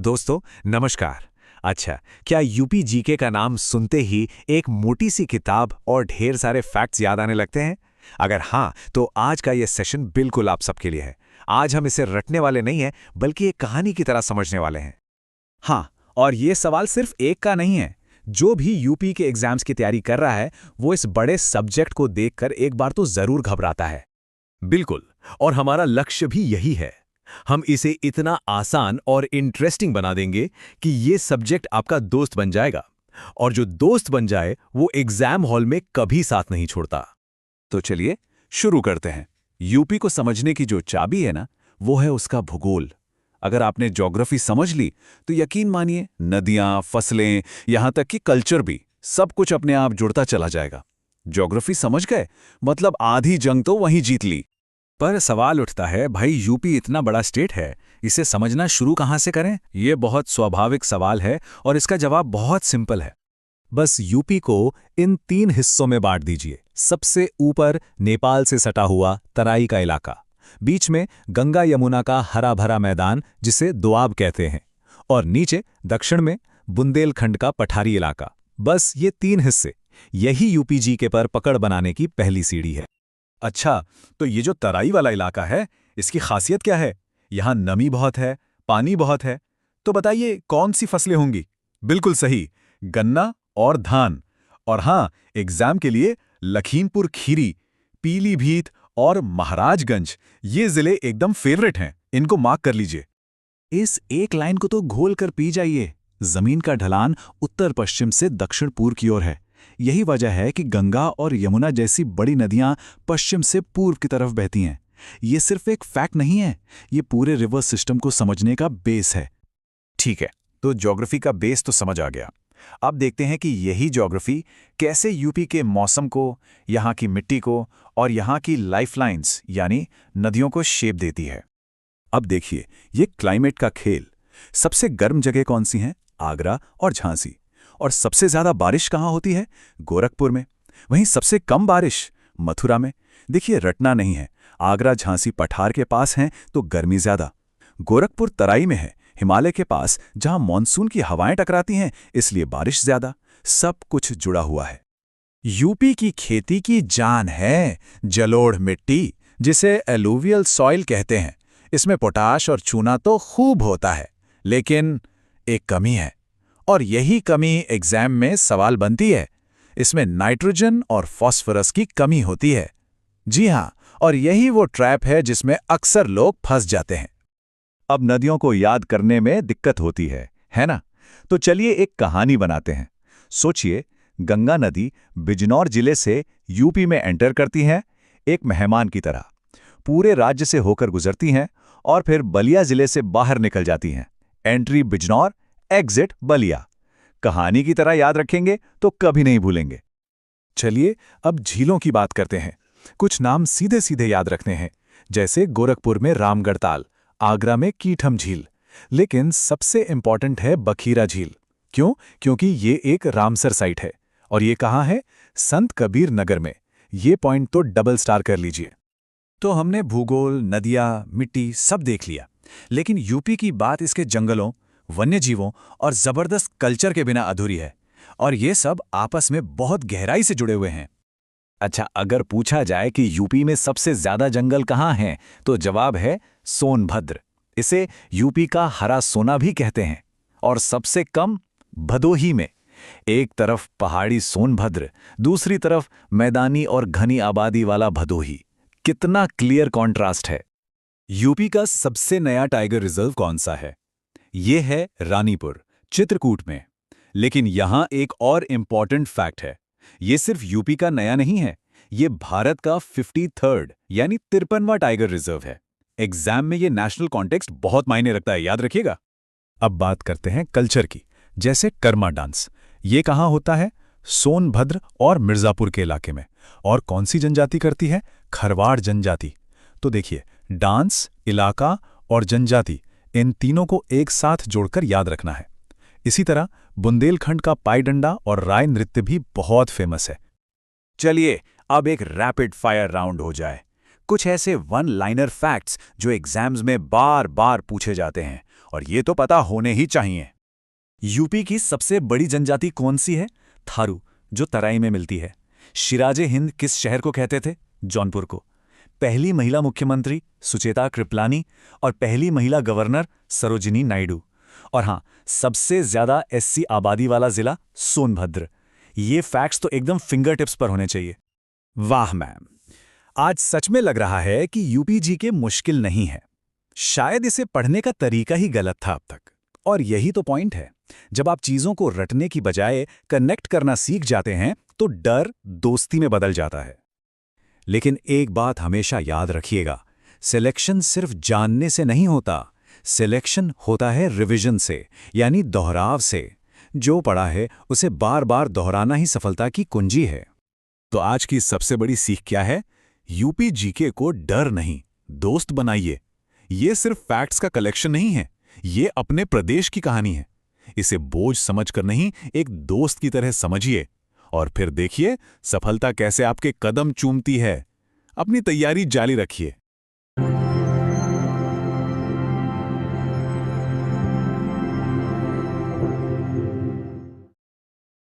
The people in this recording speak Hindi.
दोस्तों नमस्कार। अच्छा, क्या यूपी जीके का नाम सुनते ही एक मोटी सी किताब और ढेर सारे फैक्ट्स याद आने लगते हैं? अगर हाँ, तो आज का ये सेशन बिल्कुल आप सबके लिए है। आज हम इसे रटने वाले नहीं हैं, बल्कि एक कहानी की तरह समझने वाले हैं। हाँ, और ये सवाल सिर्फ एक का नहीं है। जो भी यूपी के एग्जाम्स की तैयारी कर रहा है, वो इस बड़े सब्जेक्ट को देखकर एक बार तो जरूर घबराता है। बिल्कुल। और हमारा लक्ष्य भी यही है। हम इसे इतना आसान और इंटरेस्टिंग बना देंगे कि ये सब्जेक्ट आपका दोस्त बन जाएगा। और जो दोस्त बन जाए वो एग्जाम हॉल में कभी साथ नहीं छोड़ता। तो चलिए शुरू करते हैं। यूपी को समझने की जो चाबी है ना, वो है उसका भूगोल। अगर आपने ज्योग्राफी समझ ली, तो यकीन मानिए नदियां, फसलें, यहां तक कि कल्चर भी, सब कुछ अपने आप जुड़ता चला जाएगा। ज्योग्राफी समझ गए, मतलब आधी जंग तो वहीं जीत ली। पर सवाल उठता है, भाई यूपी इतना बड़ा स्टेट है, इसे समझना शुरू कहाँ से करें? ये बहुत स्वाभाविक सवाल है और इसका जवाब बहुत सिंपल है। बस यूपी को इन 3 हिस्सों में बांट दीजिए। सबसे ऊपर नेपाल से सटा हुआ तराई का इलाका, बीच में गंगा यमुना का हरा भरा मैदान जिसे दोआब कहते हैं, और नीचे दक्षिण में बुंदेलखंड का पठारी इलाका। बस ये 3 हिस्से, यही यूपी जीके पर पकड़ बनाने की पहली सीढ़ी है। अच्छा, तो ये जो तराई वाला इलाका है, इसकी खासियत क्या है? यहाँ नमी बहुत है, पानी बहुत है। तो बताइए कौन सी फसलें होंगी? बिल्कुल सही, गन्ना और धान। और हाँ, एग्जाम के लिए लखीमपुर खीरी, पीलीभीत और महाराजगंज, ये जिले एकदम फेवरेट हैं। इनको मार्क कर लीजिए। इस एक लाइन को तो घोल कर पी जाइए। जमीन का ढलान उत्तर पश्चिम से दक्षिण पूर्व की ओर है। यही वजह है कि गंगा और यमुना जैसी बड़ी नदियां पश्चिम से पूर्व की तरफ बहती हैं। ये सिर्फ एक फैक्ट नहीं है, ये पूरे रिवर सिस्टम को समझने का बेस है। ठीक है, तो ज्योग्राफी का बेस तो समझ आ गया। अब देखते हैं कि यही ज्योग्राफी कैसे यूपी के मौसम को, यहाँ की मिट्टी को और यहाँ की लाइफलाइंस यानी नदियों को शेप देती है। अब देखिए, ये क्लाइमेट का खेल। सबसे गर्म जगह कौन सी हैं? आगरा और झांसी। और सबसे ज्यादा बारिश कहाँ होती है? गोरखपुर में। वहीं सबसे कम बारिश मथुरा में। देखिए, रटना नहीं है। आगरा झांसी पठार के पास हैं तो गर्मी ज्यादा। गोरखपुर तराई में है, हिमालय के पास, जहां मॉनसून की हवाएं टकराती हैं, इसलिए बारिश ज्यादा। सब कुछ जुड़ा हुआ है। यूपी की खेती की जान है जलोढ़ मिट्टी, जिसे एलुवियल सॉइल कहते हैं। इसमें पोटाश और चूना तो खूब होता है, लेकिन एक कमी है, और यही कमी एग्जाम में सवाल बनती है। इसमें नाइट्रोजन और फास्फोरस की कमी होती है। जी हाँ, और यही वो ट्रैप है जिसमें अक्सर लोग फंस जाते हैं। अब नदियों को याद करने में दिक्कत होती है ना? तो चलिए एक कहानी बनाते हैं। सोचिए, गंगा नदी बिजनौर जिले से यूपी में एंटर करती हैं, एक मेहमान की तरह। पूरे राज्य से होकर गुजरती हैं और फिर बलिया जिले से बाहर निकल जाती हैं। Entry Bijnor, exit Ballia. कहानी की तरह याद रखेंगे तो कभी नहीं भूलेंगे। चलिए अब झीलों की बात करते हैं। कुछ नाम सीधे सीधे याद रखने हैं, जैसे गोरखपुर में रामगढ़ ताल, आगरा में कीठम झील। लेकिन सबसे इंपॉर्टेंट है बखीरा झील। क्यों? क्योंकि ये एक रामसर साइट है। और ये कहाँ है? संत कबीर नगर में। ये पॉइंट तो डबल स्टार कर लीजिए। तो हमने भूगोल, नदियाँ, मिट्टी सब देख लिया, लेकिन यूपी की बात इसके जंगलों, वन्यजीवों और जबरदस्त कल्चर के बिना अधूरी है। और ये सब आपस में बहुत गहराई से जुड़े हुए हैं। अच्छा, अगर पूछा जाए कि यूपी में सबसे ज्यादा जंगल कहाँ हैं, तो जवाब है सोनभद्र। इसे यूपी का हरा सोना भी कहते हैं। और सबसे कम भदोही में। एक तरफ पहाड़ी सोनभद्र, दूसरी तरफ मैदानी और घनी आबादी वाला भदोही। कितना क्लियर कॉन्ट्रास्ट है। यूपी का सबसे नया टाइगर रिजर्व कौन सा है? ये है रानीपुर, चित्रकूट में। लेकिन यहां एक और इंपॉर्टेंट फैक्ट है। ये सिर्फ यूपी का नया नहीं है, ये भारत का 53rd यानी 53वां टाइगर रिजर्व है। एग्जाम में ये नेशनल कॉन्टेक्स्ट बहुत मायने रखता है, याद रखिएगा। अब बात करते हैं कल्चर की, जैसे कर्मा डांस। ये कहाँ होता है? सोनभद्र और मिर्जापुर के इलाके में। और कौन सी जनजाति करती है? खरवाड़ जनजाति। तो देखिए, डांस, इलाका और जनजाति, इन तीनों को एक साथ जोड़कर याद रखना है। इसी तरह बुंदेलखंड का पाईडंडा और राय नृत्य भी बहुत फेमस है। चलिए अब एक रैपिड फायर राउंड हो जाए। कुछ ऐसे वन लाइनर फैक्ट्स जो एग्जाम्स में बार बार पूछे जाते हैं और ये तो पता होने ही चाहिए। यूपी की सबसे बड़ी जनजाति कौन सी है? थारू, जो तराई में मिलती है। शिराजे हिंद किस शहर को कहते थे? जौनपुर को। पहली महिला मुख्यमंत्री सुचेता कृपलानी और पहली महिला गवर्नर सरोजिनी नायडू। और हाँ, सबसे ज्यादा एससी आबादी वाला जिला सोनभद्र। ये फैक्ट्स तो एकदम फिंगर टिप्स पर होने चाहिए। वाह मैम, आज सच में लग रहा है कि यूपी जीके मुश्किल नहीं है। शायद इसे पढ़ने का तरीका ही गलत था अब तक। और यही तो पॉइंट है, जब आप चीजों को रटने की बजाय कनेक्ट करना सीख जाते हैं तो डर दोस्ती में बदल जाता है। लेकिन एक बात हमेशा याद रखिएगा, सिलेक्शन सिर्फ जानने से नहीं होता, सिलेक्शन होता है रिवीजन से, यानी दोहराव से। जो पढ़ा है उसे बार बार दोहराना ही सफलता की कुंजी है। तो आज की सबसे बड़ी सीख क्या है? यूपी जीके को डर नहीं, दोस्त बनाइए। ये सिर्फ फैक्ट्स का कलेक्शन नहीं है, ये अपने प्रदेश की कहानी है। इसे बोझ समझकर नहीं, एक दोस्त की तरह समझिए और फिर देखिए सफलता कैसे आपके कदम चूमती है। अपनी तैयारी जारी रखिए।